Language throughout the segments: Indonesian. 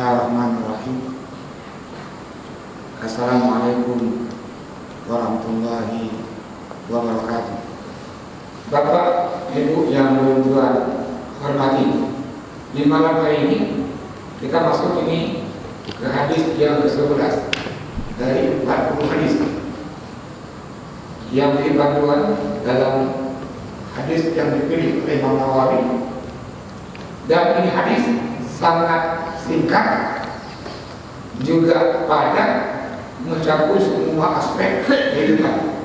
Bismillahirrahmanirrahim. Assalamualaikum warahmatullahi wabarakatuh. Bapak, Ibu yang Tuhan hormati, di malam hari ini kita masuk ini ke hadis yang ke-11 dari 40 hadis yang menjadi panduan dalam hadis yang dipilih oleh Imam Nawawi. Dan ini hadis sangat singkat, juga padat, mencakup semua aspek kehidupan.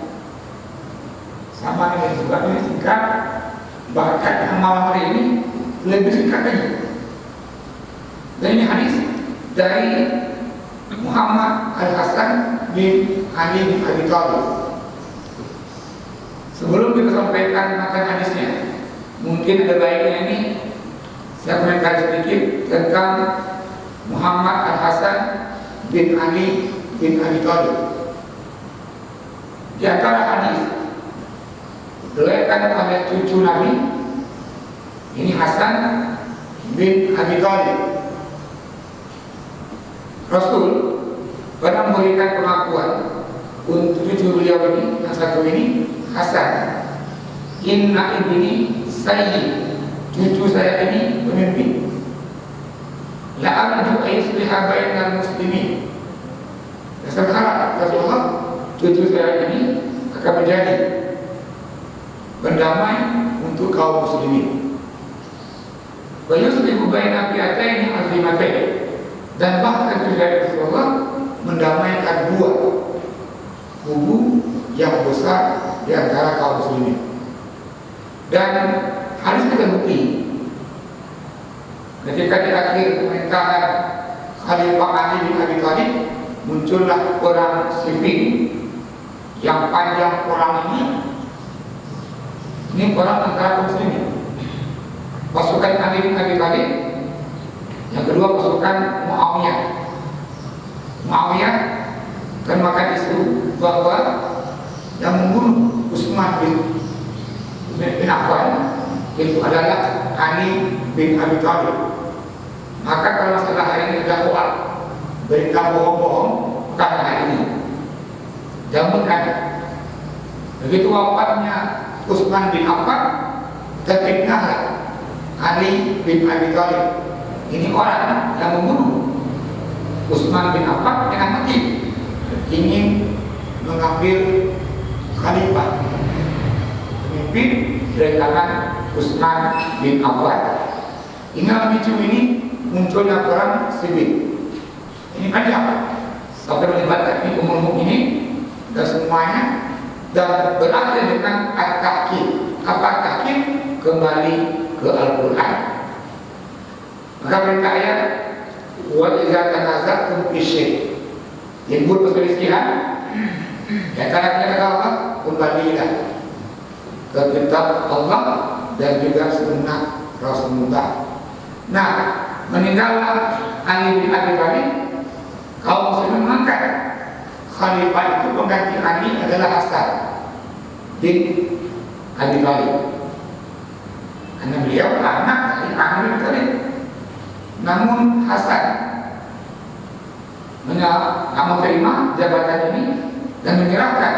Sama dengan sebabnya singkat, bahkan malam hari ini lebih singkat lagi. Dan ini hadis dari Muhammad Al-Hasan bin Ali bin Abi Thalib. Sebelum kita sampaikan matan hadisnya, mungkin ada baiknya ini saya komentar sedikit tentang Muhammad Al-Hasan bin Ali bin Abi Thalib. Di antara hadis diriwayatkan oleh cucu Nabi, ini Hasan bin Abi Thalib. Rasul pernah memberikan pengakuan untuk cucu beliau ini, yang satu ini Hasan, inna ibni sayyid, cucu saya ini pemimpin. La arju ayyusliha bainal muslimin. Saya berharap Rasulullah, cucu saya ini akan menjadi pendamai untuk kaum muslimin. Wa yuslihu baina fi'ataini azimatain, dan bahkan juga Rasulullah mendamaikan dua kubu yang besar di antara kaum muslimin. Dan hadis terbukti ketika di akhir pemerintahan Khalifah Ali bin Abi Thalib, muncullah perang Siffin yang panjang perang ini perang antara kaum muslimin. Pasukan Ali bin Abi Thalib, yang kedua pasukan Muawiyah termakan isu bahwa yang membunuh Utsman bin Affan itu adalah Ali bin Abi Thalib. Maka kalau masalah hari ini ada hoax, berita bohong-bohong, karena hari ini jangan ada. Begitu wafatnya Utsman bin Affan, terfitnahlah Ali bin Abi Thalib. Ini orang yang membunuh Utsman bin Affan dengan motif ingin mengambil khalifah, pemimpin dari tangan Utsman bin Affan. Hingga memicu ini munculnya perang Siffin. Ini panjang sampai melibatkan ini umum ini dan semuanya, dan berakhir dengan at-tahkim. Apa tahkim? Kembali ke Al-Quran. Maka perintah ayat wa idza tanaza'tum fi syai', timbul perselisihan di antara kata Allah, kembalilah ke kitab Allah dan juga sunnah Rasulullah. Nah, meninggallah Ali bin Abi Thalib, kaum muslimin mengangkat khalifah itu pengganti Ali adalah Hasan bin Abi Thalib, karena beliau anak dari Ali bin Abi Thalib. Namun Hasan menerima jabatan ini dan menyerahkan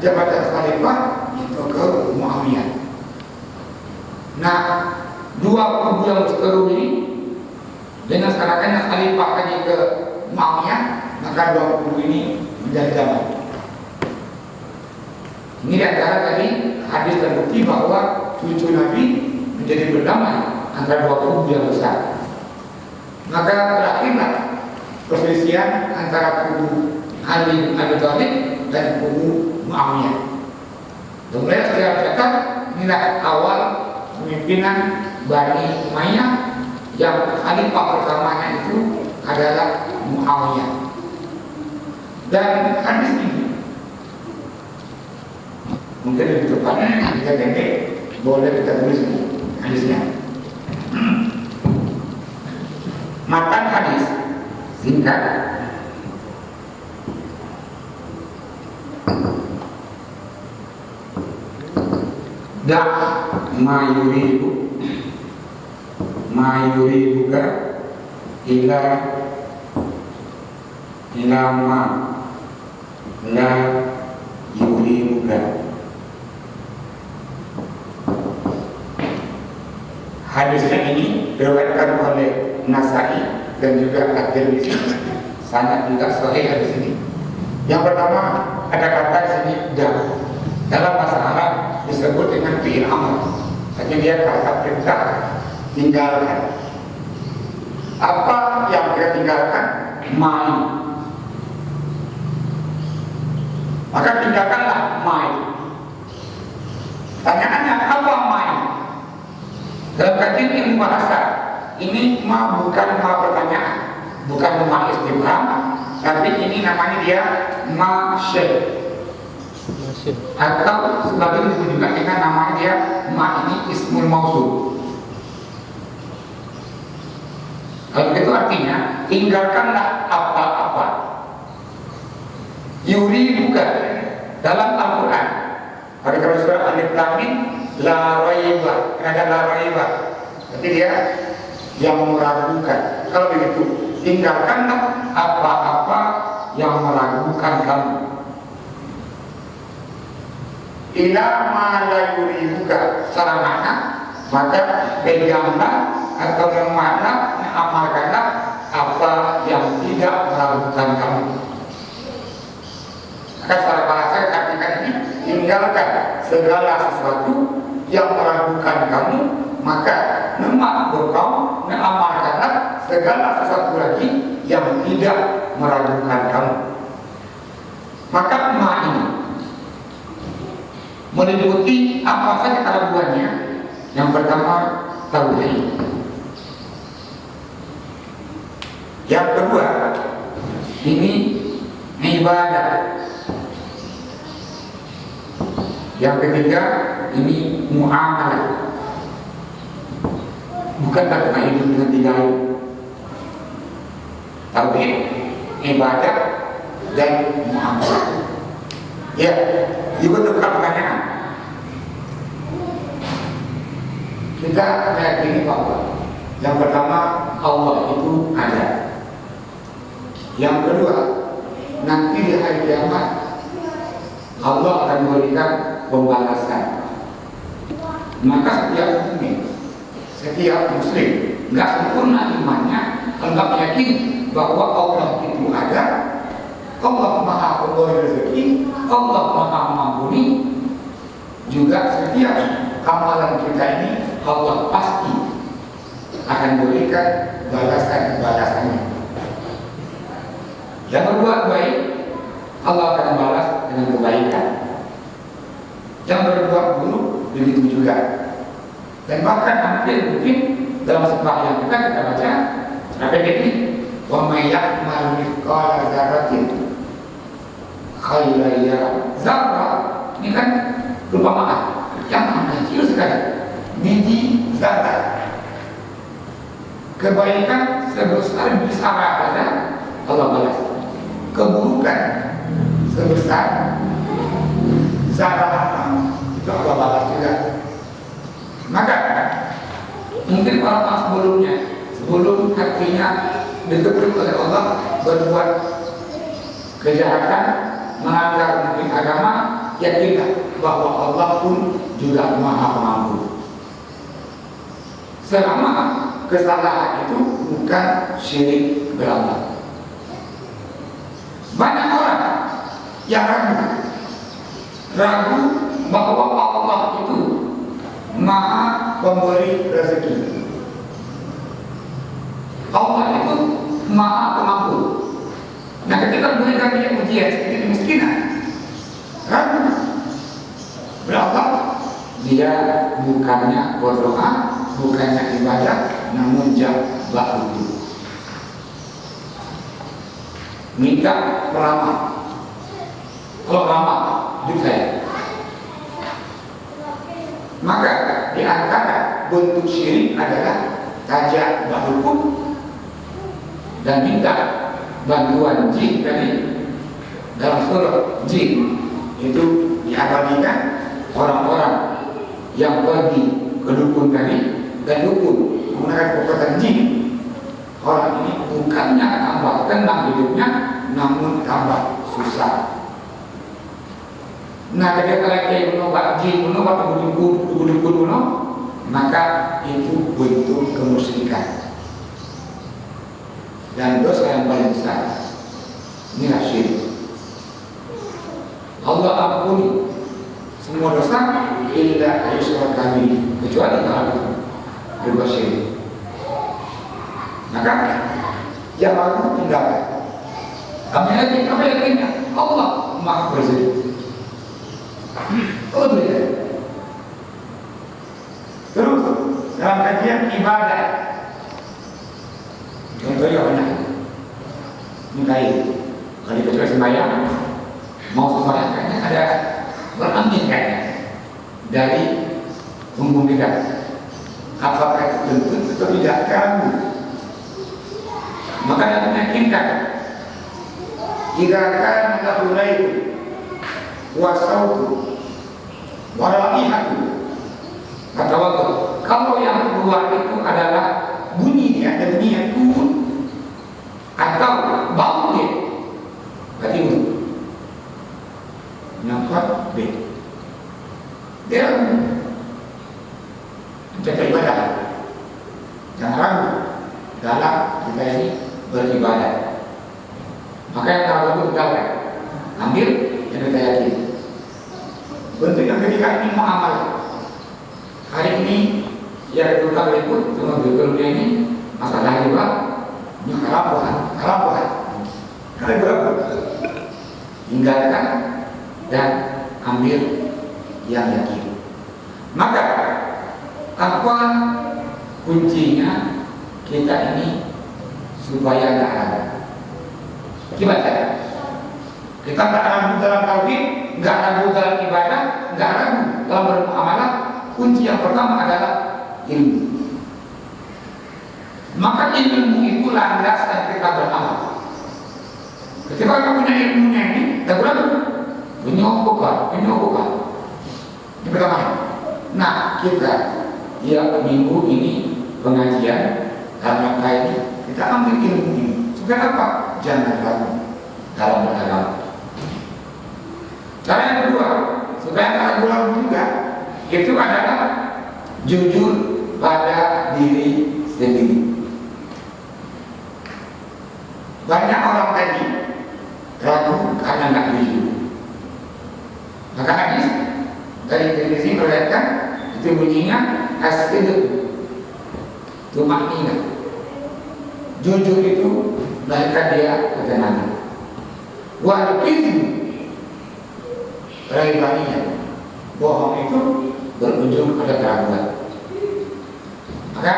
jabatan khalifah itu ke Muawiyah. Nah, dua kubu yang berseteru ini dengan syaratnya khalifah tadi ke Muawiyah, maka dua kubu ini menjadi damai. Ini diantara tadi hadis terbukti bahwa cucu Nabi menjadi berdamai antara dua kubu yang besar. Maka berakhirlah perselisihan antara kubu Ali bin Abi Thalib dan kubu Muawiyah. Kemudian setelah cakap, inilah awal pemimpinan Bani Umayyah, yang khalifah pertamanya itu adalah Muawiyah. Dan hadis ini mungkin lebih tepat kita pendek, boleh kita tulis hadisnya. Matan hadis singkat. Da mayuribuka ila Ilama la yuribuka. Hadisnya ini diriwayatkan oleh Nasai dan juga At-Tirmidzi, sanad juga sahih hadis ini. Yang pertama ada kata di sini dah. Dalam bahasa Arab disebut dengan fi'il amr. Artinya dia kata perintah, tinggalkan. Apa yang dia tinggalkan? Main. Maka tinggalkanlah main. Pertanyaannya apa main? Dalam kajian ilmu bahasa ini bukan pertanyaan, bukan istifham, tapi ini namanya dia masyid. Atau sebagian disebut juga dengan namanya dia ini ismul mausul. Kalau itu artinya tinggalkanlah apa-apa. Yuri bukan dalam Al-Quran. Pada kalau surah Alif Lam Mim la raiba, ada la raiba. Berarti dia yang meragukan. Kalau begitu, tinggalkanlah apa-apa yang meragukan kamu. Ila ma la yuribuka, secara makna, maka peganglah atau yang makna amalkanlah apa yang tidak meragukan kamu. Maka secara bahasa artikan ini, tinggalkan segala sesuatu yang meragukan kamu, maka nemak berkau amalkanlah segala sesuatu lagi yang tidak meragukan kamu. Maka ma ini meliputi apa saja keraguannya. Yang pertama tauhid. Yang kedua ini ibadah. Yang ketiga ini muamalah. Bukan kata hidup dengan tiga ini. Tauhid, ibadah, dan muamalah. Ya, juga tukar pertanyaan. Kita meyakini bahwa yang pertama Allah itu ada. Yang kedua, nanti di hari kiamat Allah akan memberikan pembalasan. Maka setiap mukmin, setiap muslim nggak sempurna imannya kalau nggak meyakini bahwa Allah itu ada. Allah Maha Pemberi rezeki, Allah Maha mengampuni. Juga setiap amalan kita ini Allah pasti akan berikan balasannya. Yang berbuat baik Allah akan balas dengan kebaikan. Yang berbuat buruk begitu juga. Dan bahkan hampir mungkin dalam sembahyang kita baca sampai ini, wa may ya'mal mithqala dzarratin khairan yarah. Zarrah ini kan perumpamaan yang kecil sekali, biji zarrah. Kebaikan sebesar bisalah saja Allah balas. Keburukan sebesar zarrah itu Allah balas juga. Maka mungkin orang sebelum hatinya ditegur oleh Allah berbuat kejahatan, melanggar mungkin agama, yakinlah bahwa Allah pun juga Maha Pengampun. Selama kesalahan itu bukan syirik beramal. Banyak orang yang ragu bahwa Allah itu Maha Pemberi rezeki. Allah itu Maha Pengampun. Nah, ketika memberikan dia ujian seperti kemiskinan, ragu. Berapa? Dia bukannya berdoa, bukannya ibadah, namun jabah itu. Minta peramal. Kalau ramal, hidup saya. Maka di antara bentuk syirik adalah tajak bahukum dan minta bantuan jin tadi. Dalam surah jin itu diabadikan orang-orang yang pergi ke dukun tadi, dan dukun menggunakan kekuatan jin. Orang ini bukannya tambah tenang hidupnya, namun tambah susah. Nah, ketika lagi bunuh, maka itu bentuk kemusyrikan dan dosa yang paling besar. Inilah syirik. Allah ampuni semua dosa illa ayyusyraka bihi, kecuali kalau itu berbuat syirik. Maka yang lalu tinggalkan. Kami yakinnya Allah Maha Berzikir. Oh tidak. Terus dalam kajian ibadah, contohnya banyak. Nikahi, kalau kecuali sembahyang, mau sembahyang kayaknya ada beramin kayaknya dari punggung lidah. Apakah itu bentuk atau tidak kamu? Maka yang meyakinkan jika kana lahu lailun wa sautu wa raihatu, kata waktu kalau yang keluar itu adalah bunyi dia, ada bunyi yang turun atau bau dia, berarti itu nampak B dia menjaga ibadah. Jangan ragu dalam kita ini beribadah. Maka yang terlalu tinggalkan, ambil yang kita yakin. Bentuk yang ketiga ini muamalah. Hari ini yang kita liput dengan berikutnya ini masalah juga ini kerapuhan. Kali berapa? Tinggalkan dan ambil yang yakin. Maka apa kuncinya kita ini supaya tidak ragu? Gimana? Kita tidak ragu dalam tauhid, tidak ragu dalam ibadah, tidak ragu dalam bermuamalah. Kunci yang pertama adalah ilmu. Maka ilmu itu landasan kita beramal. Ketika kita punya ilmunya ini, kita ragu, menyokokkan. Ini pertama. Nah, kita minggu ini pengajian dalam rangka ini kita ambil ilmu ini. Supaya apa? Jangan ragu dalam beragama. Cara yang kedua, supaya tak ragu juga, itu adalah jujur pada diri sendiri. Banyak orang tadi ragu karena tidak jujur. Maka hadis dari Tirmizi meriwayatkan itu bunyinya as-sidq tumaknina. Jujur itu melahirkan dia ketenangan. Wal kizm raibaniya. Bohong itu berujung pada keraguan. Maka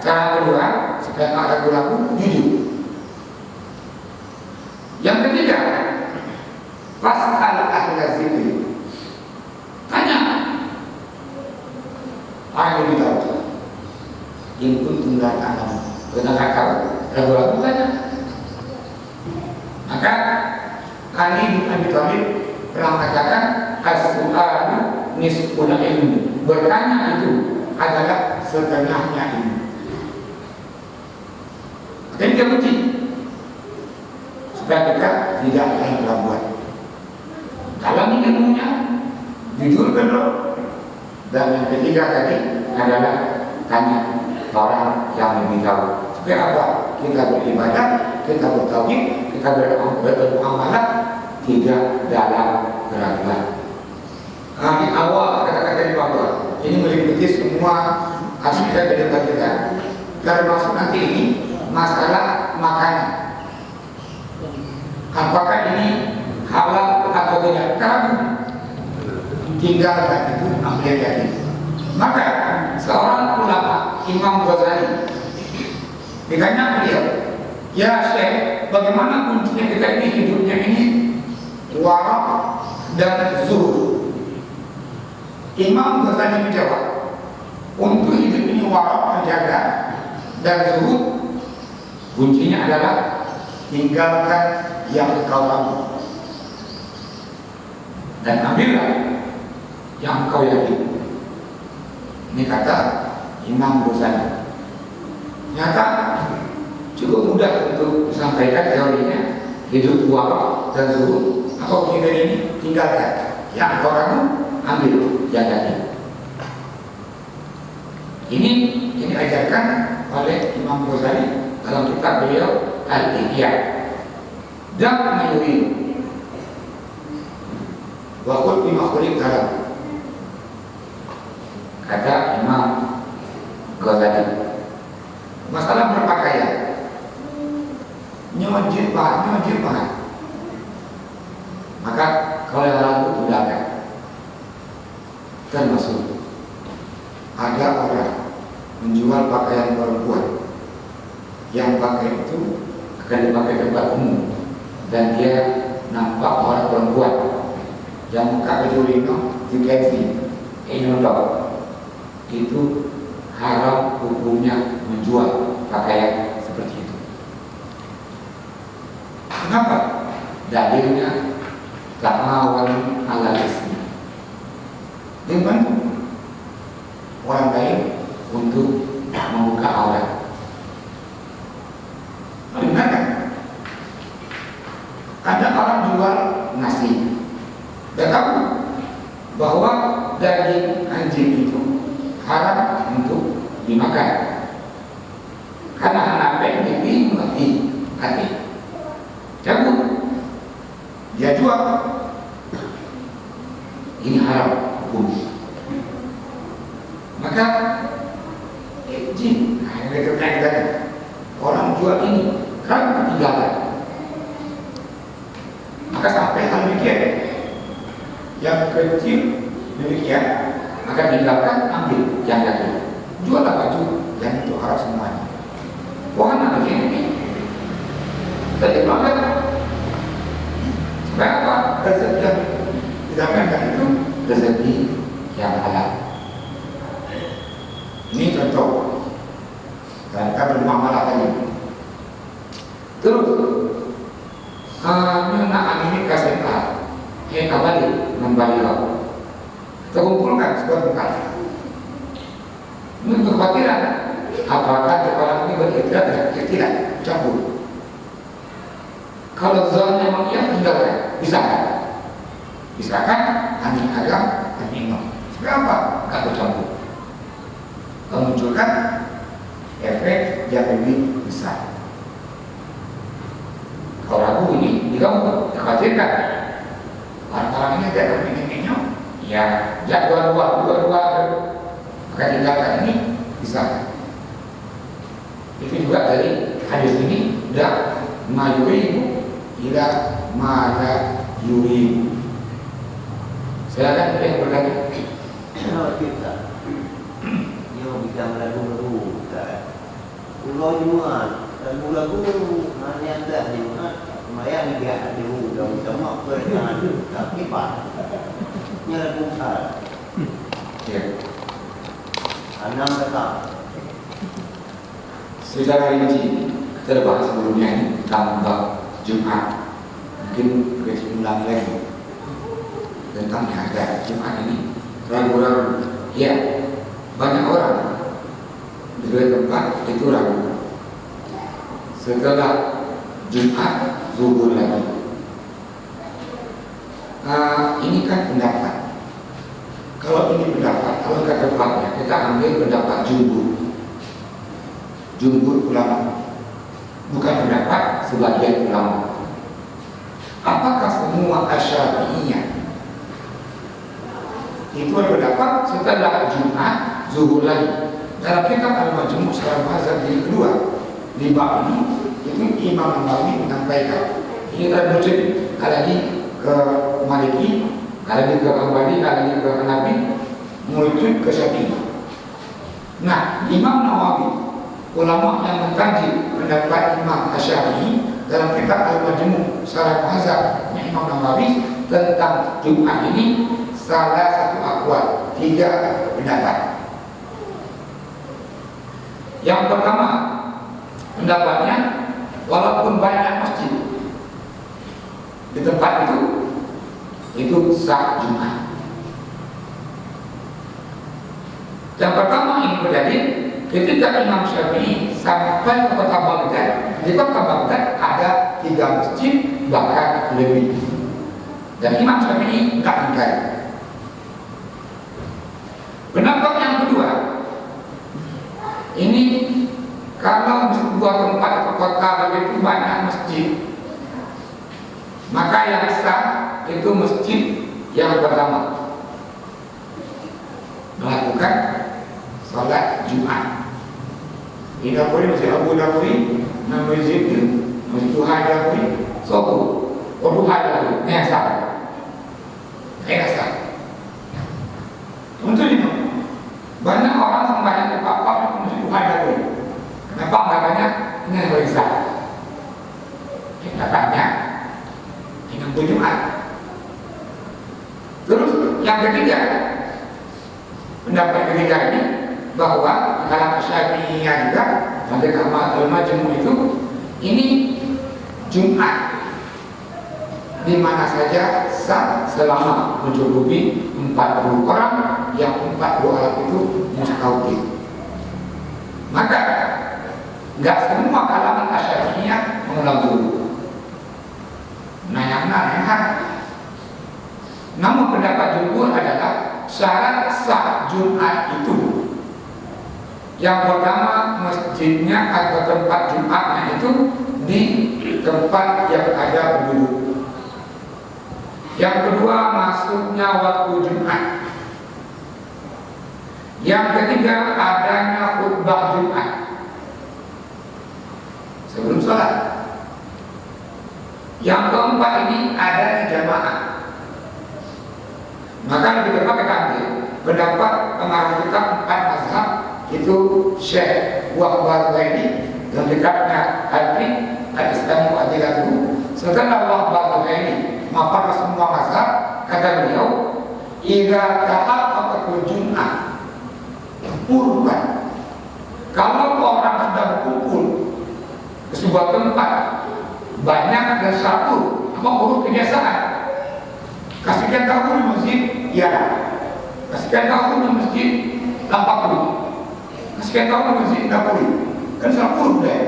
cara kedua supaya tidak ragu-ragu, jujur. Yang ketiga, fas'al ahla zikri. Tanya orang yang lebih tahu. In kuntum la ta'lamun. Kita nggak tahu, ragu-ragu tanya. Maka Ali bin Abi Thalib pernah mengatakan as-su'alu nisful ilmi. Bertanya itu adalah setengahnya ilmu. Jadi dia kunci supaya kita tidak dalam keraguan. Dalam ilmunya jujur benar. Dan yang ketiga tadi adalah tanya orang yang lebih tahu. Supaya apa? Kita beribadah, kita bertauhid, kita bermuamalah tidak dalam keraguan. Kami awal kata-kata di bawah ini meliputi semua aspek kehidupan kita. Termasuk nanti ini masalah makanan. Apakah ini halal atau tidak? Kamu tinggalkan itu, ambil yakin. Maka seorang ulama Imam Ghazali ditanya beliau, ya Syekh, bagaimana kuncinya kita ini hidupnya ini warak dan zuhud? Imam Ghazali menjawab, untuk hidup ini warak terjaga dan zuhud, kuncinya adalah tinggalkan yang kau ragu dan ambillah yang kau yakin. Ini kata Imam Ghazali. Nyata cukup mudah untuk disampaikan teorinya hidup warak dan zuhur, apa hukum dari ini? Tinggalkan. Yang engkau ragu, ambil yang tadi. Ini diajarkan oleh Imam Ghazali dalam kitab beliau Al-Ihya. Dan mayuri wa qul bima khuliqa, kata Imam Ghazali, masalah berpakaian, nyojit bahan. Maka kalau yang ragu tinggalkan. Termasuk ada orang menjual pakaian perempuan yang pakai itu akan dipakai tempat umum dan dia nampak orang perempuan yang buka baju rino dikasih itu haram hukumnya menjual pakaian seperti itu. Kenapa? Dalilnya ta'awun 'alal ismi, membantu orang lain untuk membuka aurat. Benar kan? Ada orang jual nasi, dan tahu bahwa daging anjing itu haram untuk dimakan karena anak ini mengerti hati. Cabut, dia jual, ini haram hukum. Maka jin, orang jual ini kan tinggalkan. Maka sampai hal demikian, yang kecil demikian, maka tinggalkan, ambil yang lain. Juallah baju yang itu haram semuanya. Bukan apa begini. Tadi banget. Supaya apa? Rezeki yang didapatkan itu rezeki yang halal. Ini contoh. Dan kita bermuamalah tadi. Terus, ini kasih yang kembali membalik. Kita kumpulkan sebuah tempat. Ini kekhawatiran. Apakah orang ini berikrar dan tidak campur? Kalau zon memang ia tinggalkan, bisa kan? Ani agam, ani imam. Berapa? Gak bercampur. Memunculkan efek yang lebih besar. Kalau ragu ini, kamu khawatirkan orang-orang ini tidak berpikirnya, ya dua, maka tinggalkan ini bisa. Itu juga dari hadis ini, dak mayurimu ila mala yurimu. Silakan yang bertanya. Kalau kita bicara lagu-lagu, ulo jual, lagu-lagu hanya ada di mana, maya dia ada udah sama perjalanan tapi pak, lagu besar, enam kata. Secara rinci kita bahas sebelumnya ini tentang bab Jumat, mungkin kita ulang lagi tentang harga Jumat ini. Ragu-ragu, ya banyak orang di dua tempat itu ragu. Setelah Jumat zuhur lagi. Ini kan pendapat. Kalau ini pendapat, kalau kata tepatnya kita ambil pendapat jumhur ulama, bukan pendapat sebagian ulama. Apakah semua Asy-Syafi'iyah itu berpendapat setelah Jumat zuhur lagi? Dalam kitab Al-Majmu' Syarah Mazhab jilid kedua di bab ini, itu Imam Nawawi menyampaikan ini terwujud lagi ke Maliki, lagi ke Hambali, lagi ke Hanafi, merujuk ke Syafi'i. Nah, Imam Nawawi, ulama yang mengkaji pendapat Imam Asy-Syafi'i dalam kitab Al-Majmu' Syarah Mazhab Imam Nawawi tentang Jumat ini salah satu aqwal, 3 pendapat. Yang pertama, pendapatnya walaupun banyak masjid di tempat itu sah Jumat. Yang pertama ini berdalil ketika Imam Syafi'i sampai ke kota Baghdad. Di kota Baghdad ada 3 masjid bahkan lebih. Dan Imam Syafi'i tak ingkari. Pendapat yang kedua, ini kalau di sebuah tempat atau kota begitu banyak masjid, maka yang sah itu masjid yang pertama melakukan salat Jumat. Di Dapuri Masjid Abu Dapuri, nama masjid itu Masjid Tuhan Dapuri, Sobu, Tuhan Dapuri, yang sah. Yang sah. Untuk itu banyak orang sembahyang ke Papa di Masjid Tuhan Dapuri. Kenapa nggak banyak? Ini yang paling sah. Kita banyak dengan Jumat. Terus yang ketiga, pendapat ketiga ini bahwa dalam Syafi'iyah juga sampai ke Al-Majmu' itu ini Jumat di mana saja sah selama mencukupi 40 orang yang 40 orang itu mustahil. Maka nggak semua kalangan Syafi'iyah mengulang zuhur. Namun pendapat jumhur adalah syarat sah Jumat itu yang pertama masjidnya atau tempat Jumatnya itu di tempat yang ada penduduk. Yang kedua masuknya waktu Jumat. Yang ketiga adanya khutbah Jumat sebelum sholat. Yang keempat ini adanya jamaah. Maka lebih tepat kita ambil pendapat pengarang kitab 4 mazhab itu Syekh Wahbah ini dan kitabnya Al-Fiqh Al-Islami wa Adilatuhu. Setelah Wahbah ini mapan semua mazhab, kata beliau, idza tahaqqaqatul Jum'ah urban. Kalau orang sudah berkumpul ke sebuah tempat banyak dan satu apa urut kebiasaan. Kasihkan tahu di masjid, ya. Kasihkan tahu di masjid, tampak dulu. Kasihkan tahu di masjid, dapuri. Kan 10 deh.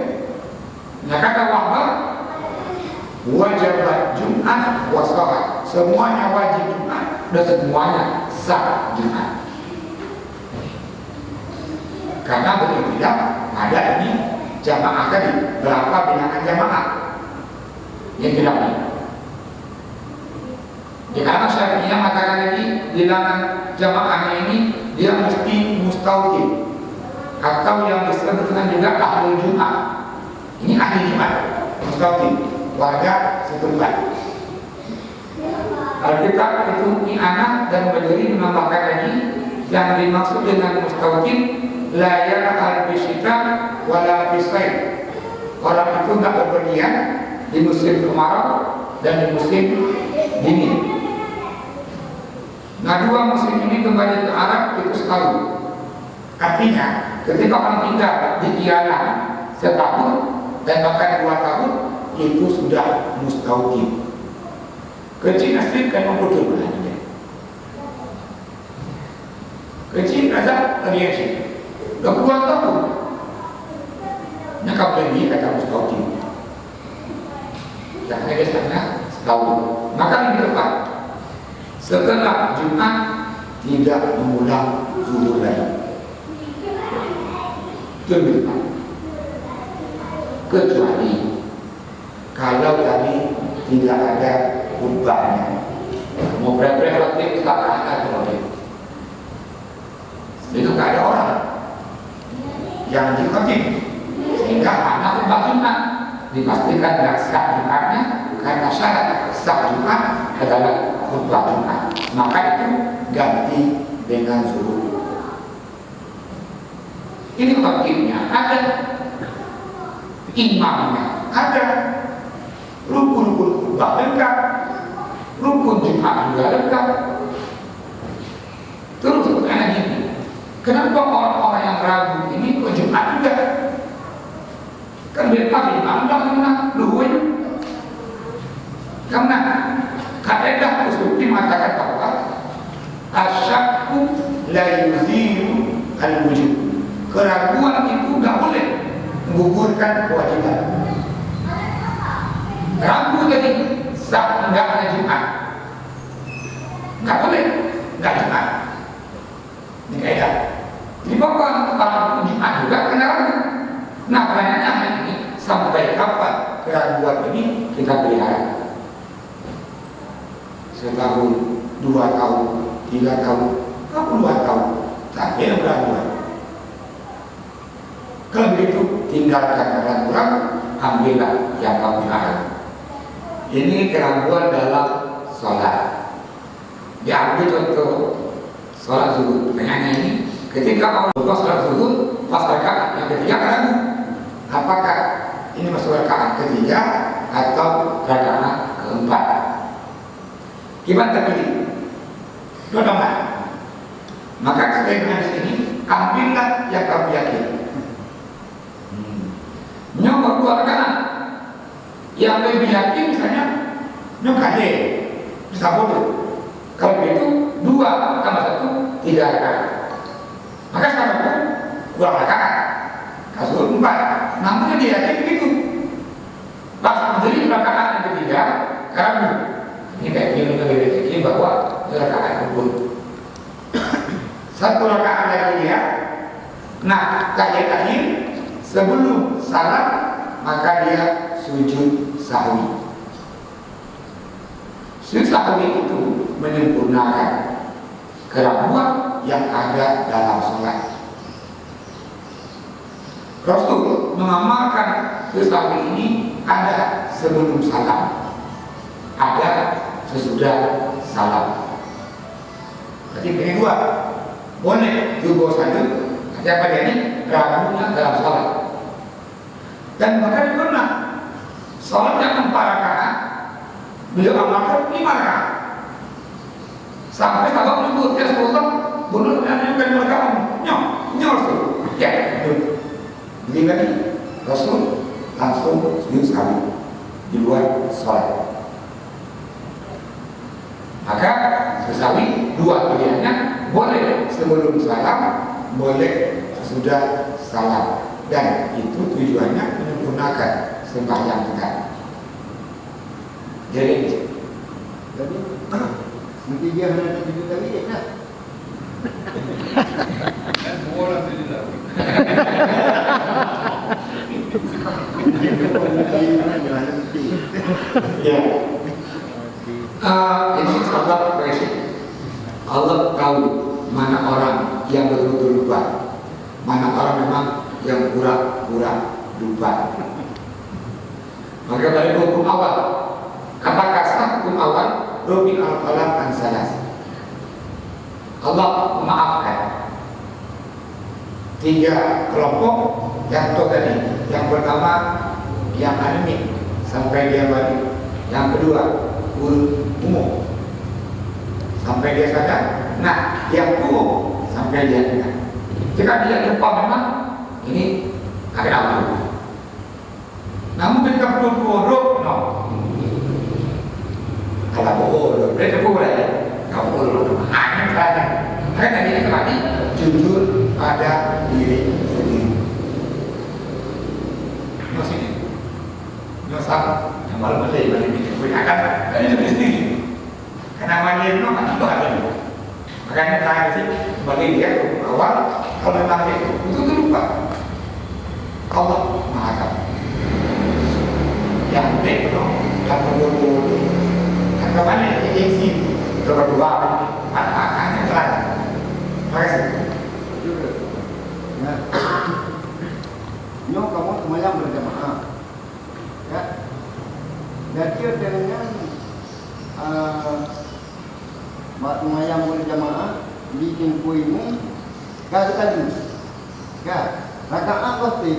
Nah kata Wahbah, wajibat Jumat wa shalah. Semuanya wajib Jumat dan semuanya sah Jumat. Karena begitu tidak ada ini jamaah tadi. Berapa bilangan jamaah? Yang bilang ini. Di kalangan Syafi'iyah mengatakan lagi bilangan jamaahnya ini dia mesti mustautin atau yang disebut dengan juga ahli Jumat. Ini ahli Jumat, mustautin, warga setempat. Alkitab itu i'anah dan berdiri menambahkan lagi yang dimaksud dengan mustautin la yarhal bisyita wala bisayf. Orang itu tidak berpergian di musim kemarau dan di musim dingin. Nah 2 musim ini kembali ke Arab itu setahun. Artinya ketika orang tinggal di Iyana setahun dan bahkan 2 tahun itu sudah mustautin. Kecil nasib kan membutuhkan belanja. Kecil rasa terbiasa. Udah puluhan tahun. Nyakap lagi kata mustautin. Yang biasanya setahun. Maka lebih tepat setelah Jumat tidak mengulang zuhur lagi. Itu lebih tepat. Kecuali kalau tadi tidak ada khutbahnya. Mau prerogatif tak ada khutbah. Itu tak ada orang yang dikhotib sehingga anak khutbah Jumat dipastikan tidak sah Jumatnya karena syarat sah Jumat adalah khutbah Jumat. Maka itu ganti dengan zuhur. Ini khotibnya ada, imamnya ada, rukun-rukun khutbah lengkap, rukun Jumat juga lengkap. Terus karena gini, kenapa orang-orang yang ragu ini kok Jumat juga? Kan beda imam luhur. Karena kaidah usul mengatakan bahwa asyakku la yuzilu al-wujud. Keraguan itu tidak boleh menggugurkan kewajiban. Ragu tadi sah enggaknya Jumat. Enggak boleh, enggak Jumat. Ini kaidah. Jadi pokoknya kalau Jumat juga kena ragu. Nah, pertanyaannya hari ini sampai kapan keraguan ini kita pelihara? Setahun, 2 tahun, 3 tahun, 42 tahun sampai keraguan. Kalau begitu tinggalkan keraguan, ambillah yang kamu tahan. Ini keraguan dalam sholat. Diambil contoh sholat zuhur. Pertanyaannya ini, ketika Allah sholat zuhur pas rakaat yang ketiga ragu, apakah ini masuk rakaat ketiga atau rakaat keempat? Gimana terpilih? Dua-dua. Maka sebaiknya di sini ambillah yang kamu yakin. Nyok 2 rakaat. Yang lebih yakin misalnya nyok kade bisa bodoh. Kalau begitu 2 tambah 1 3 rakaat. Maka sekarang pun kurang rakaat. Kasus 4. Namun dia yakin begitu. Pas menjadi rakaat yang ketiga ragu. Ini kayak gini lebih yakin bahwa rakaat pun 1 rakaat lagi dia. Nah, tahiyat akhir sebelum salam maka dia sujud sahwi. Sujud sahwi itu menyempurnakan keraguan yang ada dalam sholat. Rasul mengamalkan sujud sahwi ini ada sebelum salam, ada sesudah salam. Berarti pilih 2. Boleh juga saja. Siapa dia ini? Ragunya dalam sholat. Dan maka pernah sholat yang 4 rakaat beliau amalkan 5 rakaat sampai sahabat menyebut ya Rasulullah benar yang bukan rakaat nyol ya jadi lagi Rasul langsung sujud sahwi di luar sholat. Maka sujud sahwi 2 pilihannya, boleh sebelum salam, boleh sesudah salam, dan itu tujuannya menyempurnakan sembahyang kita. Jadi nanti dia hendak tujuh kali dia nak. Orang tidak. ya, ini sahabat prinsip. Allah tahu mana orang yang betul-betul lupa, mana orang memang yang pura-pura lupa. Maka dari hukum awal, apakah sah hukum awal? Rubi al-qalam an salas. Allah memaafkan 3 kelompok yang tadi. Yang pertama yang anemik sampai dia balik. Yang kedua umum sampai dia sadar. Nah, yang tua sampai dia ingat. Jika dia lupa memang ini ada apa? Namun ketika bodoh, no. Kalau bodoh, mereka boleh. Kalau bodoh, hanya saja. Karena ini kembali jujur pada diri sendiri. Maksudnya, nyosap yang malam balik akan dari diri sendiri. Karena mandiri no kan itu ada. Makanya terakhir sih bagi dia awal kalau memang itu lupa. Allah Maha Tahu. Yang baik dong, yang bodoh. Kata mana yang sih berdua hanya terakhir. Makasih. Nah, nyok kamu semayang berjamaah, ya. Jadi dengan semayang berjamaah bikin kuimu, gak tadi, gak. Rakaat pasti.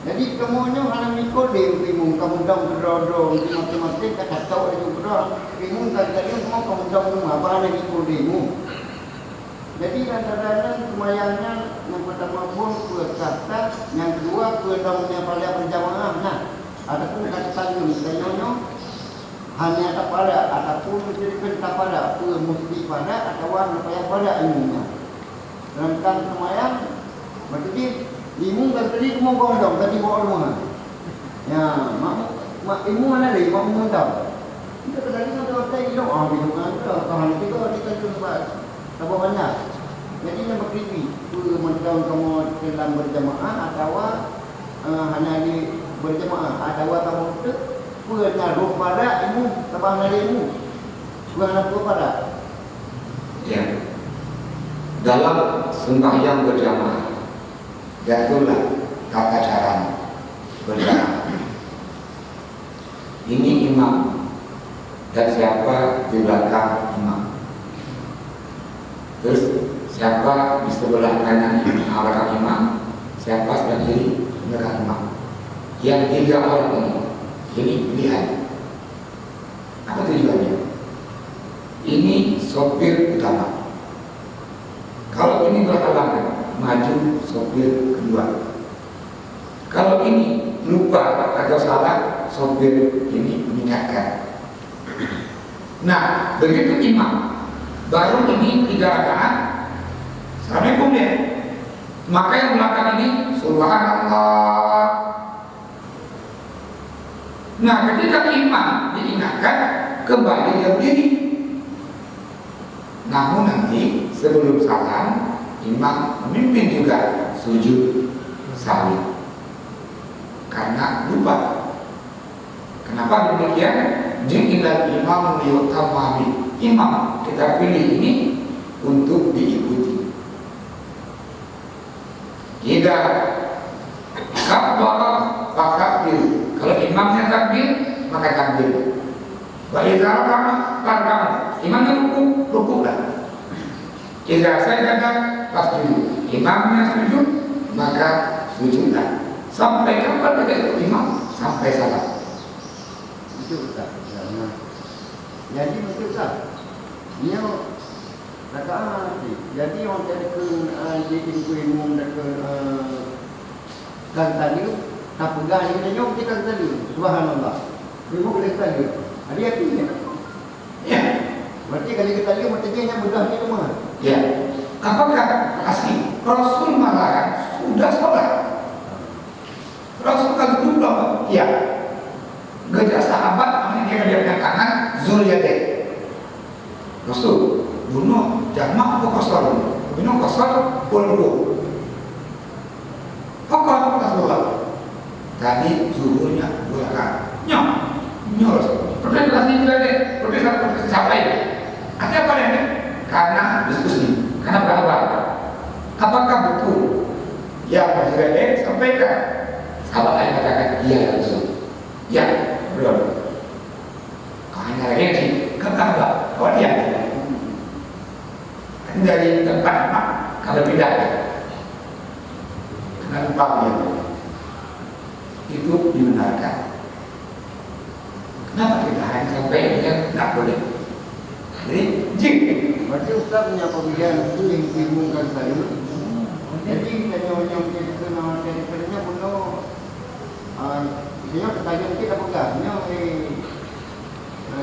Jadi kemunya hanya mikul dia bingung kamu dong berdodong di matematik kata tahu ada juga bingung kali-kali semua kamu dong apa ada mikul dia. Jadi antara semayangnya yang pertama pun kata, yang kedua kedongnya pada berjamaah. Nah, adapun kata tanya hanya tak pada ataupun menjadikan tak pada mesti pada atau supaya pada ilmunya. Dalam semayang berarti limu kan tadi mau gondong tadi bawa rumah. Ya, mak mak ilmu mana lagi mak umum tahu. Kita tadi ada orang hidup hidup ada tahan kita tempat apa banyak. Jadi yang berkritik tu mentang kamu dalam berjamaah atau hanya di berjamaah atau kamu tu punya roh pada ilmu tabang dari ilmu. Bukan apa pada. Ya. Dalam sembahyang berjamaah, itulah tata caranya berjamaah. Ini imam dan siapa di belakang imam. Terus siapa di sebelah kanan belakang imam, siapa sebelah kiri belakang imam. Yang tiga orang ini pilihan. Apa tujuannya? Ini sopir utama. Kalau ini berhalangan, maju sopir kedua. Kalau ini lupa atau salah, sopir ini mengingatkan. Nah, begitu imam baru ini 3 rakaat, assalamualaikum ya. Maka yang belakang ini subhanallah. Nah, ketika imam diingatkan, kembali dia berdiri. Namun nanti sebelum salam, imam memimpin juga sujud sahwi karena lupa. Kenapa demikian? Ji'ilal imam liyutamami. Imam kita pilih ini untuk diikuti. Jika kabbara fakabir. Kalau imamnya takbir, maka takbir. Wa idza raka'a imamnya rukuklah. Jika sajada fasjudu. Imamnya sujud, maka sujudlah. Sampai kapan kita ikut imam? Sampai salam. Betul tak? Jadi betul tak? Dia rakaat. Jadi orang jadi ilmu dan kan tadi tak pegang ini nyok kita tadi. Subhanallah. Dia boleh tadi. Ada yakin ya? Ya. Berarti kali kita lihat macamnya mudah ni semua. Ya. Apakah asli Rasul malah sudah sholat? Rasul kan dulu ya. Gajah sahabat namanya dia punya kanan Zulyadain. Rasul bunuh jamak apa kosor? Bunuh kosor puluh. Pokok Rasulullah. Tadi zuhurnya 2 rakaat. Nyos. Pertanyaan juga deh. Pertanyaan sampai. Artinya apa ini? Karena diskusi. Karena berapa? Apakah betul yang Zulyadain sampaikan? Sahabat lain katakan iya ya Rasul. Ya, belum. Hanya lagi kata oh dia. Dari tempat mak kalau pindah. Karena lupa dia. Itu dibenarkan. Kenapa kita hanya sampai yang tidak boleh? Jadi, jik. Berarti Ustaz punya pemilihan itu yang diumumkan tadi. Jadi yang daripadanya penuh dia pertanyaan kita pegangnya kita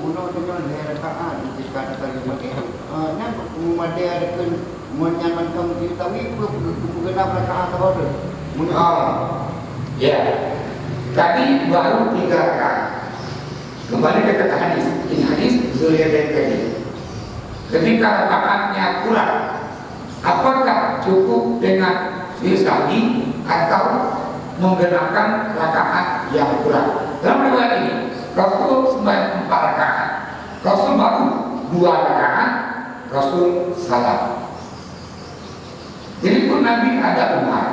bunuh dengan dari rakaat jika ada tadi nan made ada kan menyamankan kita genap rakaat atau ya. Tadi baru 3 rakaat. Kembali ke hadis. Ini hadis Zulyadain tadi. Ketika rakaatnya kurang, apakah cukup dengan sahwi atau menggenapkan rakaat yang kurang? Dalam riwayat ini, Rasul sembahyang 4 rakaat, Rasul baru 2 rakaat, Rasul salam. Jadi pun Nabi ada Umar,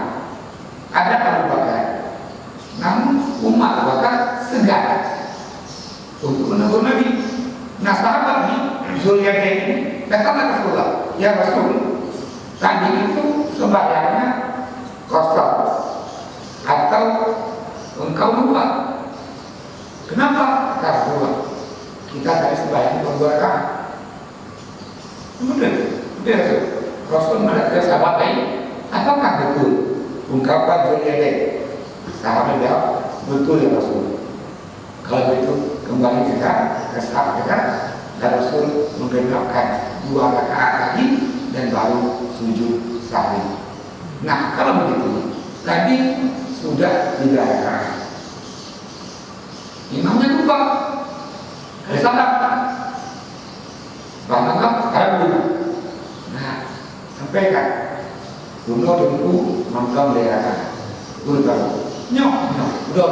ada Abu Bakar. Namun Umar Bakar segan untuk menegur Nabi. Nah sahabat ini Zulyadain ini datanglah Rasulullah. Ya Rasul, tadi itu sembahyangnya kosong atau engkau lupa. Kenapa? Kata Rasulullah, kita tadi sembahyang 2 rakaat. Kemudian Rasul mendatangi sahabat lain, apakah betul ungkapan Zulyadain? Sahabat jawab, betul ya Rasul. Kalau begitu kembali kita ke sahabat kita, dan Rasul menggenapkan 2 rakaat lagi dan baru sujud sahwi. Nah kalau begitu, tadi sudah 3 rakaat. imamnya lupa, ada salah. Subhanallah, ada dulu. Nah, sampaikan. Kuno tentu nonton lerakan. Udah, nyok, udah.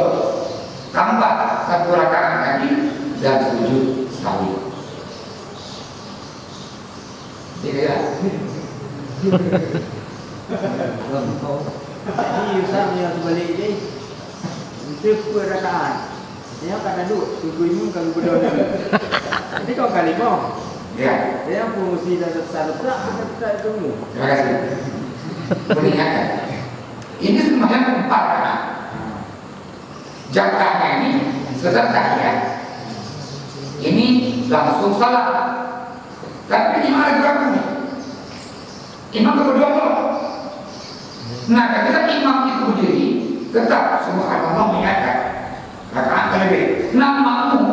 Tambah satu rakaat lagi dan sujud sawi. Jadi ya. Ini usahanya sebalik ni. Itu rakaat. Dia kata duduk, tunggu kalau berdua. Ini kau kali mau. Ya. Dia fungsi dan tak tunggu. Terima kasih. Mengingatkan. Ini semuanya 4 rakaat. Jatahnya ini setelah tahiyat. Ini langsung salat. Tapi imam ada gerakan nih. Imam berdua. Nah, ketika imam itu berdiri, tetap subhanallah mengingatkan rakaat lebih. Nah, makmum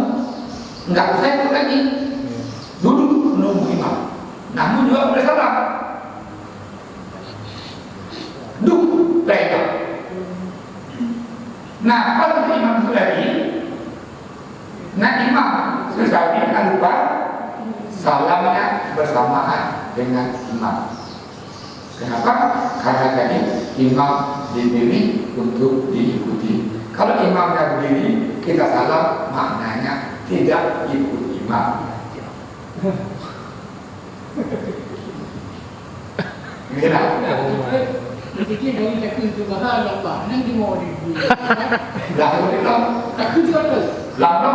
enggak usah ikut lagi, duduk menunggu imam. Namun juga boleh salam. Duduk imam. Nah, kalau imam itu lagi, nah imam selesai akan lupa salamnya bersamaan dengan imam. Kenapa? Karena tadi imam dipilih untuk diikuti. Kalau imamnya berdiri, kita salam, maknanya tidak ikut imam. Kenapa? Ketika kami takut subhanallah, nanti mau dibuat. Alhamdulillah. Takut juga tu. Lalu,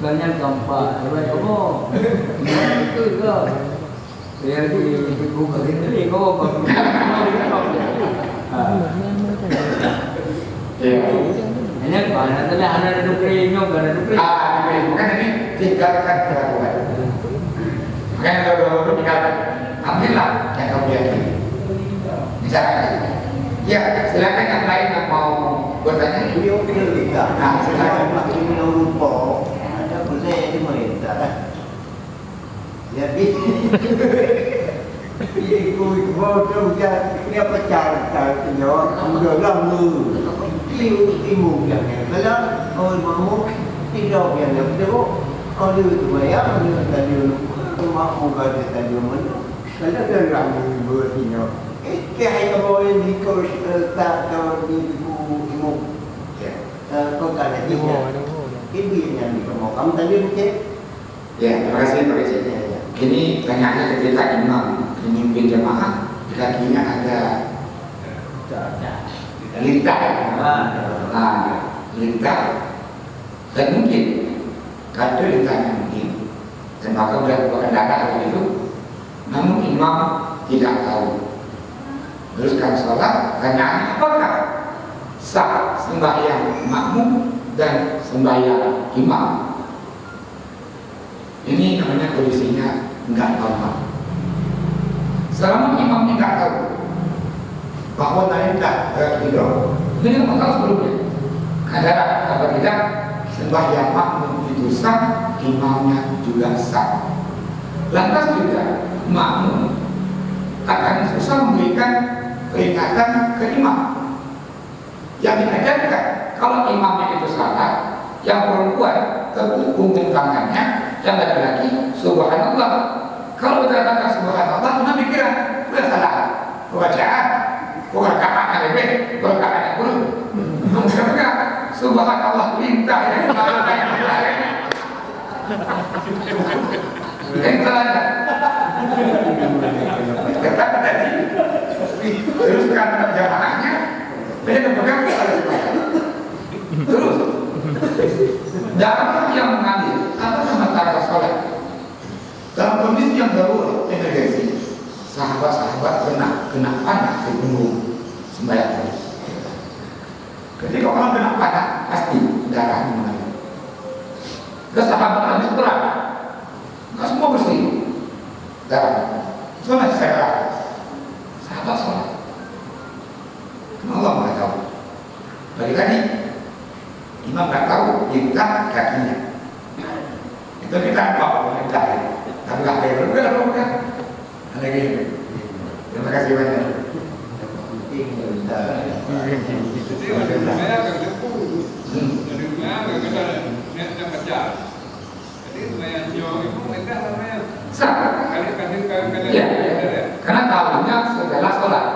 banyak gampang, banyak kamu, itu ke, dia di buka ini kamu baru, ini mana tadi anak dukri nyok, anak dukri, bukan ini tinggalkan keraguan. Makanya kalau tinggalkan, ambillah yang kamu yakini. Misalnya, ya silakan yang lain yang mau bertanya. Beliau juga. Nah, silakan. Makin lupa. Ada boleh dimerintah kan? Jadi, ibu juga dia percaya nyawa sudah lama. Ibu yang kalau orang mahu tidak yang itu, kalau itu bayar, dia tadi rumah muka dia tadi mana? Kalau dia ramu bertindak. Kaya boleh dikos tak tahu di ibu kau tak ada ibu yang di kamu tadi mungkin Ya, terima kasih Pak Eci. Ini pertanyaannya ketika imam memimpin jemaah, kakinya ada lintah, lintah, dan mungkin kata lintahnya mungkin, dan maka bukan data begitu. Namun imam tidak tahu. Teruskan sholat, pertanyaannya apakah sah sembahyang makmum dan sembahyang imam? Ini namanya kondisinya enggak normal. Selama imam tidak tahu bahwa nalika tidur, ini kita tahu sebelumnya. Kadang apa tidak sembahyang makmum itu sah, imamnya juga sah. Lantas juga makmum akan susah memberikan peringatan ke imam. Yang diajarkan kalau imamnya itu salah, yang perempuan terpunggung tangannya, yang laki-laki subhanallah. Kalau kita katakan subhanallah, kita pikiran udah salah bacaan, bukan kakaknya lebih, bukan kakaknya buruk. Maka subhanallah lintah yang lain. Yang salah. Tetapi tadi teruskan jamaahnya, dia memegang pada sembahyang. Terus darah yang mengalir apa nama tata sholat dalam kondisi yang darurat emergensi, sahabat-sahabat kena panah di punggung sembahyang terus. Ketika orang kena panah pasti darahnya mengalir. Ke sahabat habis perang, nggak semua bersih darah. Sholat saya sahabat sholat. Allah nggak tahu. Bagi tadi imam nggak tahu lintah kakinya. Itu kita bawa lintah. Tapi nggak kayak udah. Ada gini. Terima kasih banyak. Penting Ustaz. Jadi ada rumahnya agak jauh. Dari rumahnya agak kita yang kerja. Jadi rumahnya jauh itu mereka namanya Sah. kali. Iya. Karena tahunya setelah sholat.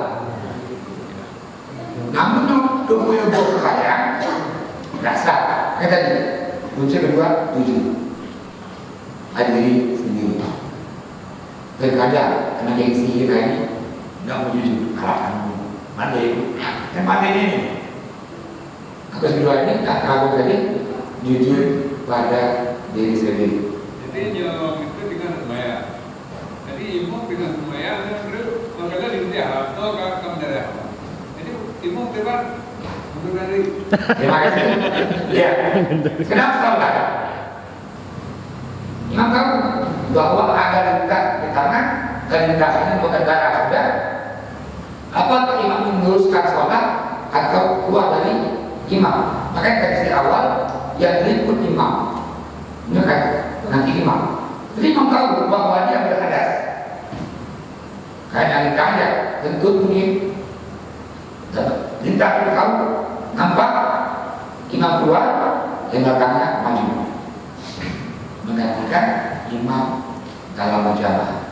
Namun yang punya buah kaya nggak sah. Kayak tadi kunci kedua 7. Hadiri sendiri. Terkadang karena gengsi kita ini nggak mau jujur alasanmu mana itu kan mana ini atas kedua ini tak kagum tadi jujur pada diri sendiri. Jadi nyolong itu dengan rumahnya. Jadi imam dengan rumahnya terus makanya dia atau kamu dari apa? Jadi imam tebar untuk dari. Terima kasih. Ya. Kenapa saudara? Imam tahu bahwa ada lintas di tangan dan lintasnya bukan darah ada. Apakah imam meneruskan sholat atau keluar dari imam? Makanya dari awal yang berikut imam, ini kan nanti imam. Jadi imam tahu bahwa dia berhadas. Karena lintahnya tentu bunyi. Lintah itu tahu, nampak imam keluar, yang belakangnya maju. Menggantikan imam dalam berjamaah.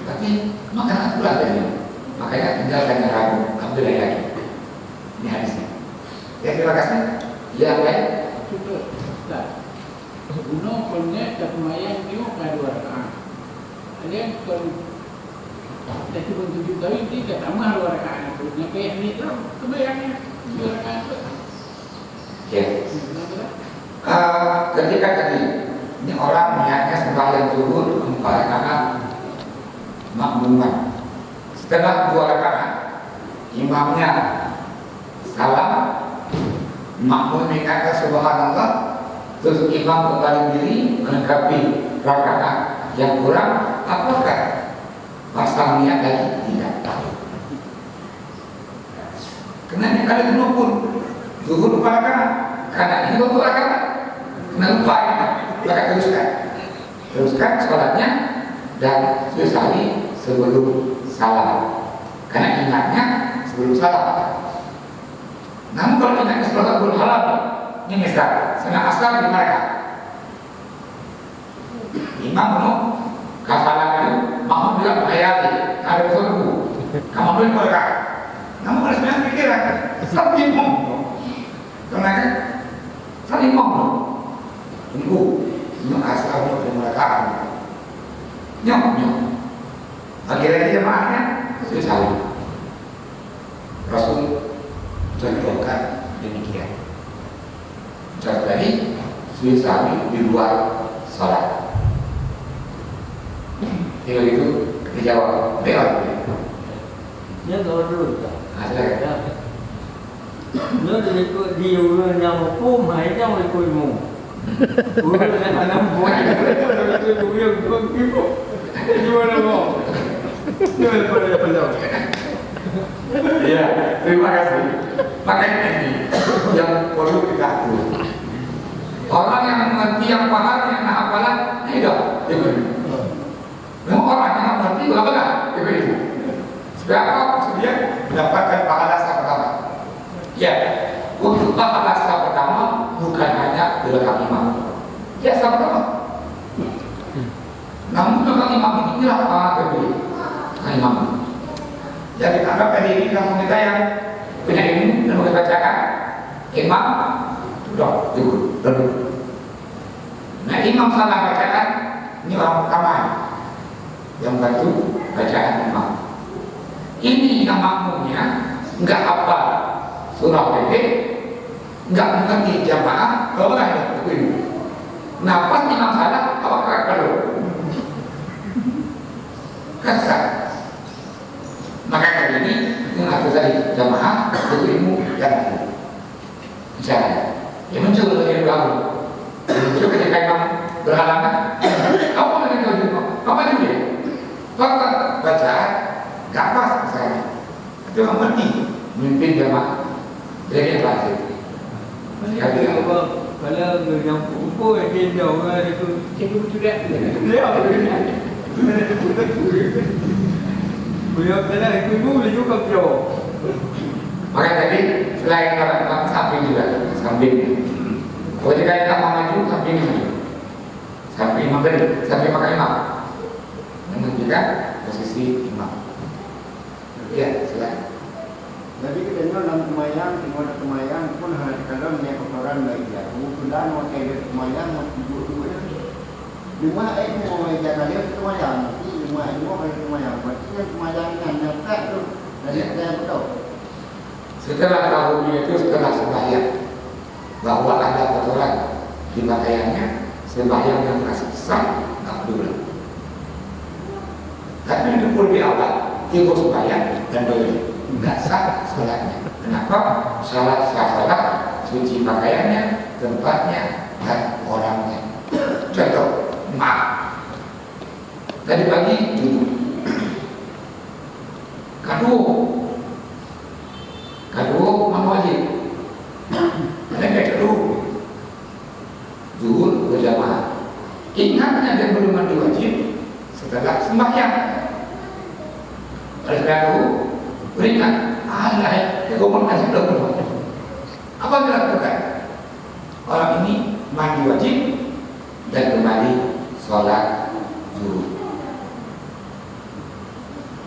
Tapi makan aturan dari ini. Makanya tinggalkan yang ragu, ambil yang yakin. Ini hadisnya. Ya terima kasih. Ya baik. Sudah, Ustaz. Uno punya kemayang itu kayak 2 rakaat. Ada yang kalau dari pun 7 tahun dia tambah 2 rakaat. Punya kayak ini tuh kebayangnya 2 rakaat. Ya. Ketika tadi ini orang niatnya sembahyang zuhur 4 rakaat makmuman. Setelah 2 rakaat imamnya salam, makmum mengingatkan subhanallah, terus imam kembali diri menanggapi rakaat yang kurang, apakah pasang niat lagi? Tidak. Karena ini kali pun zuhur 4 rakaat, karena ini 2 rakaat. Kenapa ini? Maka teruskan sholatnya dan selesai sebelum salam. Karena ingatnya sebelum salam. Namun kalau ingatnya sebelum salam, ini misal, setengah asar di mereka. Imam penuh, kasalan itu, makmum juga menghayati, ada berseru, kamu boleh mereka. Namun kalau sebenarnya pikiran, saling ngomong. Karena kan, saling ngomong. Ini asal dari mereka. Nyok. Akhirnya jemaahnya selesai. Rasul contohkan demikian. Contoh tadi selesai di luar salat. Kalau itu kita jawab betul. Dia tahu dulu tak? Silakan. Nó đi nhau một phút mà hãy nhau đi mù. Udah anak buah itu yang gitu. Gimana mau? Ya, terima kasih. Makanya ini yang perlu kita atur. Orang yang mengerti, yang paham, yang hafalan, tidak. Memang orang yang mengerti, apa? Itu. Supaya apa? Dia mendapatkan pahala sah pertama. Ya, untuk pahala sah pertama bukan hanya di belakang imam. Ya, sah pertama. Namun belakang imam ini inilah pahala kedua. Imam. Ya, kita anggap tadi ini kamu kita yang punya ilmu dan boleh bacakan. Imam sudah duduk. Nah, imam salah bacaan ini orang pertama yang bantu bacaan imam. Ini yang makmumnya enggak hafal surah pendek, enggak mengerti jamaah, kalau enggak ada begini. Nah, pas imam salah, apakah kalau kasar? Maka kali ini mengatur tadi jamaah itu ilmu yang misalnya dia muncul dari belakang, muncul ketika imam berhalangan, kamu lagi tahu apa dia? Maka bacaan gak pas misalnya, itu nggak ngerti memimpin jamaah, jadi yang pasti. Kalau người nào cũng cô ở trên đầu thì tôi Cikgu sudah. leo rồi này. Bây giờ cái này tôi ngu thì tôi cầm dầu. Maka tadi selain orang samping juga samping. Ketika kita mau maju samping maju. Samping imam tadi, samping pakai imam. Menunjukkan posisi imam. Ya, silakan. Jadi kita dalam kemayang, tengok ada kemayang pun kalau ni kotoran lagi ya. Kemudian mau kayak kemayang mau dua. Lima mau jangan dia kemayang. Lima mau kayak kemayang. Berarti kemayang yang nyata tu dari saya betul. Setelah tahu itu setelah sembahyang bahwa ada kotoran di pakaiannya, sembahyang yang masih sah tak peduli. Tapi itu pun di awal ikut sembahyang dan boleh nggak sah sholatnya. Kenapa? Salat suci pakaiannya, tempatnya, dan orangnya. Contoh, maaf. Tadi pagi dulu, kado mana wajib? Ada nggak kado? Zuhur berjamaah. Ingatnya dia belum mandi wajib setelah sembahyang. Oleh karena itu, beringat, kau masih belum. Apa yang dilakukan? Orang ini mandi wajib dan kembali sholat zuhur.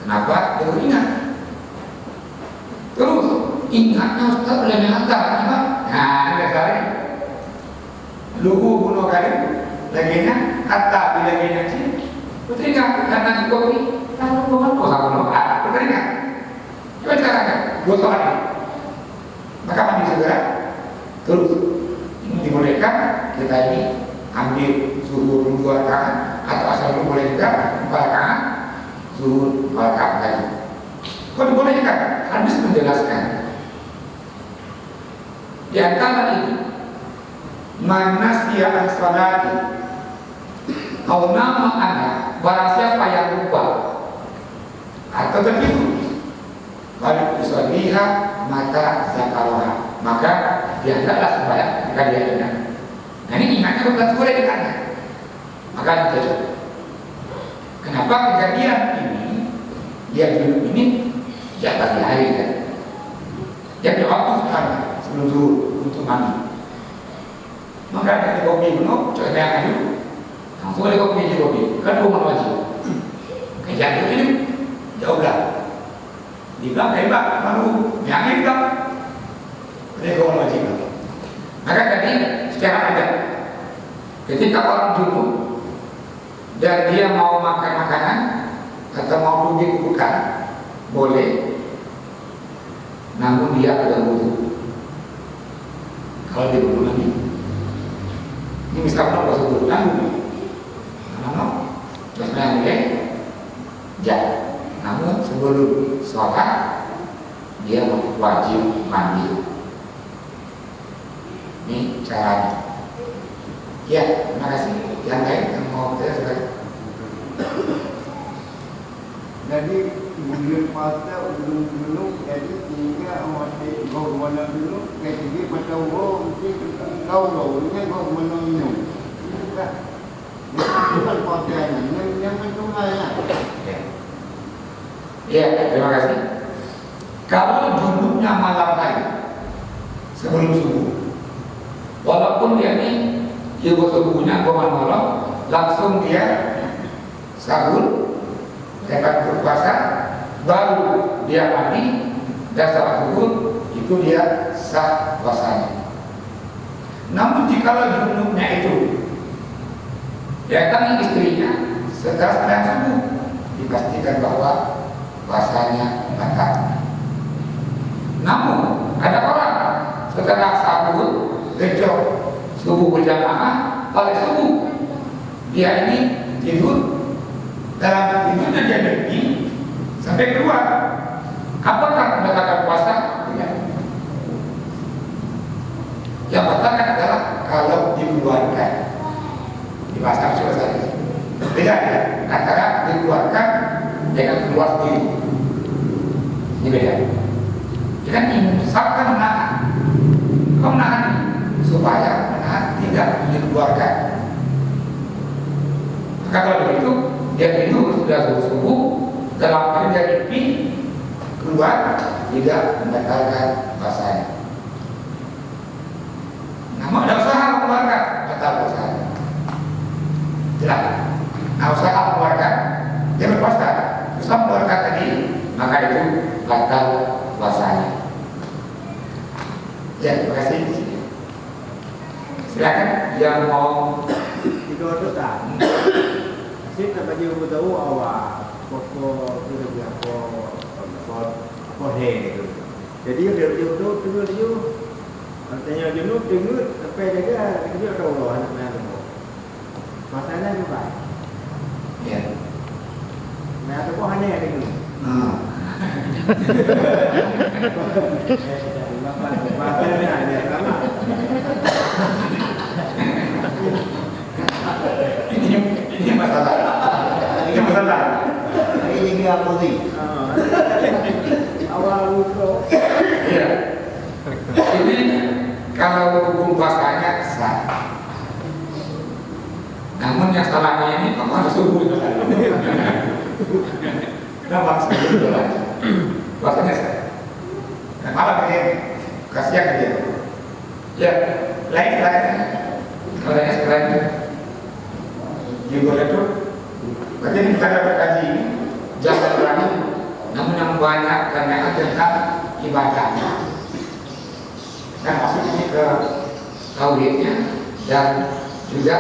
Kenapa? Dia ingat. Terus ingatnya Ustaz oleh mengatakan apa? Nah, ini kali. Lugu bunuh kali. Laginya kata bila laginya sih. Teringat karena di kopi. Kalau bukan kau sama noah, teringat. Coba caranya, 2 soal ini. Maka mandi segera. Terus ini dibolehkan kita ini ambil zuhur 2 rakaat atau asal boleh juga 4 rakaat zuhur 4 rakaat lagi. Kau dibolehkan? Hadis menjelaskan. Di antara ini, man nasiya an salati au nama anha, barang siapa yang lupa atau tertidur kalau usolliha mata zakaraha, maka dia hendaklah sembahyang ketika dia ingat. Nah ini ingatnya bukan boleh ingatnya. Maka itu. Kenapa kejadian ini dia dulu ini sejak pagi hari kan? Dia di waktu sekarang sebelum zuhur untuk mandi. Maka ada kopi penuh, coba yang ayu, langsung ada kopi kopi. Kan rumah wajib. Kejadian ini jauhlah. Dibilang hebat, lalu yang hitam mereka wajib. Maka tadi secara adat ketika orang dulu dan dia mau makan makanan atau mau pergi ke hutan boleh, namun dia ada wudu. Kalau dia belum mandi, ini misalnya kalau sebelum mandi, terus boleh, namun sebelum sholat dia wajib mandi. Ini caranya. Ya, terima kasih. Yang lain yang mau saya sudah. Jadi belum pada belum jadi tinggal masih kau mana dulu jadi macam mesti kau kau mana minum. Bukan pakaian yang menunggunya. Ya, terima kasih. Kalau junubnya malam hari sebelum subuh, walaupun dia ini ibu subuhnya malam, langsung dia sahur, dapat berpuasa, baru dia mandi dan salat zuhur, itu dia sah puasanya. Namun jika junubnya itu datang istrinya setelah sembahyang subuh, dipastikan bahwa puasanya batal. Namun ada orang setelah sahur gejok subuh berjamaah oleh subuh dia ini tidur, dalam tidurnya dia pergi sampai keluar. Apakah batalkan puasa? Tidak. Yang batalkan adalah kalau dikeluarkan di bahasa Arab. Beda ya antara dikeluarkan dengan keluar sendiri. Ini beda. Kan imsak kan menahan. Kau menahan ini supaya menahan dikeluarkan. Maka kalau begitu dia tidur sudah subuh dalam hari dia mimpi keluar tidak membatalkan puasanya. Namun ada usaha mengeluarkan batal puasanya. Tidak. Nah usaha mengeluarkan dia berpuasa. Usaha mengeluarkan tadi maka itu batal puasanya. Ya, terima kasih. Silakan yang mau. Tiga tu tak. Kita bagi umur tahu awak pokok tu dia pokok itu. Jadi dia tu artinya jenuh dengut sampai dia tahu anak-anak tu. Masalah juga. Ya. Nah, tu pun hanya dengut. Bahasanya ada lama. Ini masalah. Ini masalah. Ini dia apa sih? Awal lupa. Iya. Ini kalau hukum puasanya sah. Namun yang salahnya ini kamu harus subuh itu lagi. Kenapa harus subuh itu lagi? Puasanya sah. Nah, malah begini, kasihan ke dia. Ya, lain lagi. Kalau yang sekarang juga itu, bagaimana kita dapat kaji ini? Jangan berani, namun yang banyak tanya tentang ibadahnya. Dan masuk ini ke tauhidnya dan juga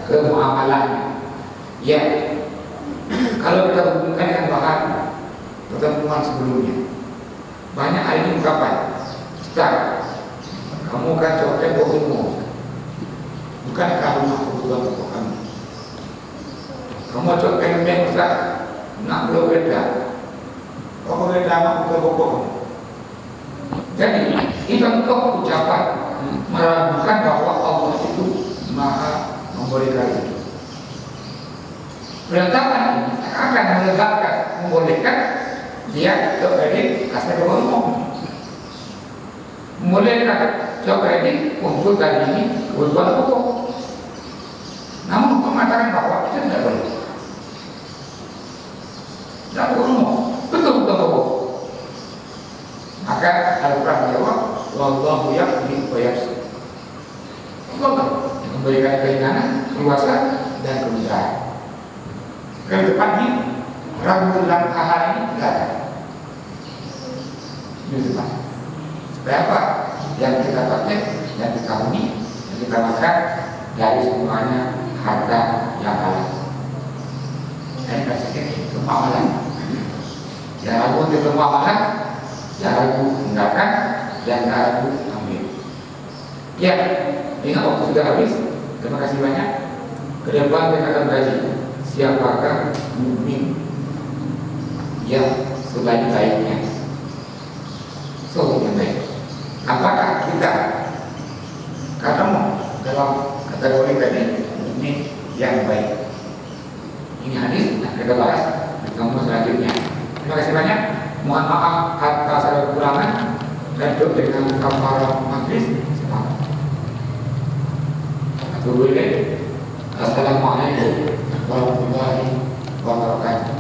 ke muamalahnya. Ya, kalau kita hubungkan dengan bahan pertemuan sebelumnya, banyak hari ini ungkapan, Ustaz, kamu kan coklat bohongmu, bukan kamu kebutuhan pokok kamu. Kamu coklat yang Ustaz, nak belum beda, pokok beda mak bukan pokok kamu. Jadi itu untuk ucapan meragukan bahwa Allah itu Maha memberikan itu. Penetapan ini akan melegakan, membolehkan dia kredit asal keberumum. Membolehkan kredit untuk kali ini kebutuhan pokok. Namun hukum mengatakan bahwa itu tidak boleh. Tidak berumum, betul-betul pokok. Maka Al-Quran menjawab, wallahu yaqdi wa yaqsi. Allah memberikan keinginan, keluasan dan kemudahan. Ke depan ini ragu dalam hal ini tidak ada. Di depan. Supaya apa? Yang kita pakai, yang kita huni, yang kita makan dari semuanya harta yang halal. Dan kasih ini kemahalan. Yang ragu di kemahalan, yang ragu tinggalkan, yang ragu ambil. Ya, ingat waktu sudah habis. Terima kasih banyak. Ke depan kita akan kaji siapakah mukmin yang sebaik-baiknya. Yang baik. Apakah kita ketemu dalam kategori tadi mukmin yang baik? Ini hadis yang kita bahas di kamus selanjutnya. Terima kasih banyak. Mohon maaf atas segala kekurangan dan hidup dengan kafarah majlis. Assalamualaikum warahmatullahi wabarakatuh.